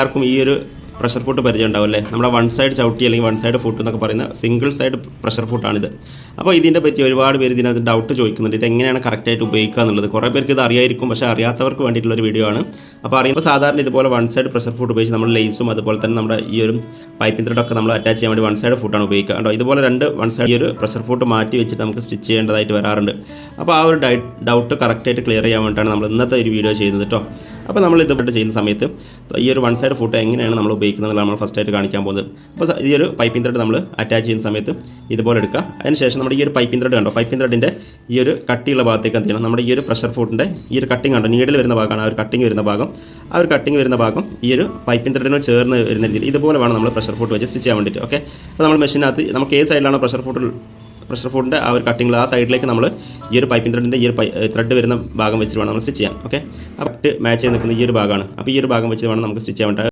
എല്ലാവർക്കും ഈ ഒരു പ്രഷർ ഫുട്ട് പരിചയം ഉണ്ടാവും അല്ലേ? നമ്മുടെ വൺ സൈഡ് ചവിട്ടി അല്ലെങ്കിൽ വൺ സൈഡ് ഫുട്ട് എന്നൊക്കെ പറയുന്ന സിംഗിൾ സൈഡ് പ്രഷർ ഫുട്ടാണിത്. അപ്പോൾ ഇതിനെ പറ്റി ഒരുപാട് പേര് ഇതിനകത്ത് ഡൗട്ട് ചോദിക്കുന്നുണ്ട്. ഇത് എങ്ങനെയാണ് കറക്റ്റായിട്ട് ഉപയോഗിക്കുക എന്നുള്ളത്. കുറേ പേർക്ക് ഇത് അറിയായിരിക്കും, പക്ഷേ അറിയാത്തവർക്ക് വേണ്ടിയിട്ടുള്ളൊരു വീഡിയോ ആണ്. അപ്പോൾ അറിയുമ്പോൾ സാധാരണ ഇതുപോലെ വൺ സൈഡ് പ്രഷർ ഫുട്ട് ഉപയോഗിച്ച് നമ്മൾ ലേസും അതുപോലെ തന്നെ നമ്മുടെ ഈ ഒരു പൈപ്പിംഗ് ത്രെഡൊക്കെ നമ്മൾ അറ്റാച്ച് ചെയ്യാൻ വേണ്ടി വൺ സൈഡ് ഫുട്ടാണ് ഉപയോഗിക്കുക. കേട്ടോ, ഇതുപോലെ രണ്ട് വൺ സൈഡ് ഈ ഒരു പ്രഷർ ഫുട്ട് മാറ്റി വെച്ചിട്ട് നമുക്ക് സ്റ്റിച്ച് ചെയ്യേണ്ടതായിട്ട് വരാറുണ്ട്. അപ്പോൾ ആ ഒരു ഡൗട്ട് കറക്റ്റായിട്ട് ക്ലിയർ ചെയ്യാൻ വേണ്ടിയിട്ടാണ് നമ്മൾ ഇന്നത്തെ ഒരു വീഡിയോ ചെയ്യുന്നത് കേട്ടോ. അപ്പോൾ നമ്മൾ ഇതുപോലെ ചെയ്യുന്ന സമയത്ത് ഈ ഒരു വൺ സൈഡ് ഫുട്ട് എങ്ങനെയാണ് നമ്മൾ ഉപയോഗിക്കുന്നത് നമ്മൾ ഫസ്റ്റായിട്ട് കാണിക്കാൻ പോകുന്നത്. അപ്പോൾ ഈ ഒരു പൈപ്പിംഗ് ത്രെഡ് നമ്മൾ അറ്റാച്ച് ചെയ്യുന്ന സമയത്ത് ഇതുപോലെ എടുക്കുക. അതിനുശേഷം നമ്മുടെ ഈ ഒരു പൈപ്പിംഗ് ത്രെഡ് കണ്ടോ, പൈപ്പിംഗ് ത്രെഡിൻ്റെ ഈ ഒരു കട്ടിയുള്ള ഭാഗത്തേക്ക് എന്ത് ചെയ്യണം, നമ്മുടെ ഈ ഒരു പ്രഷർ ഫുട്ടിൻ്റെ ഈ ഒരു കട്ടിങ് കണ്ടോ, നീഡിൽ വരുന്ന ഭാഗമാണ് ആ ഒരു കട്ടിങ് വരുന്ന ഭാഗം. ആ ഒരു കട്ടിങ് വരുന്ന ഭാഗം ഈ ഒരു പൈപ്പിംഗ് ത്രെഡിനോട് ചേർന്ന് വരുന്ന രീതിയിൽ ഇതുപോലെ വേണം നമ്മൾ പ്രഷർ ഫുട്ട് വെച്ച് സ്റ്റിച്ച് ചെയ്യാൻ വേണ്ടിയിട്ട്. ഓക്കെ, അപ്പോൾ നമ്മൾ മെഷീനകത്ത് നമുക്ക് ഏത് സൈഡിലാണോ പ്രഷർ ഫുട്ടിൻ്റെ ആ ഒരു കട്ടിങ്ങിൽ ആ സൈഡിലേക്ക് നമ്മൾ ഈ ഒരു പൈപ്പിംഗ് ത്രെഡിൻ്റെ ഈ ഒരു ത്രെഡ് വരുന്ന ഭാഗം വെച്ചിട്ട് വേണം നമ്മൾ സ്റ്റിച്ച് ചെയ്യാൻ. ഓക്കെ, കറക്റ്റ് മാച്ച് ചെയ്ത് നിൽക്കുന്ന ഈ ഒരു ഭാഗമാണ്. അപ്പോൾ ഈ ഒരു ഭാഗം വെച്ച് വേണം നമുക്ക് സ്റ്റിച്ച് ചെയ്യാൻ വേണ്ടി.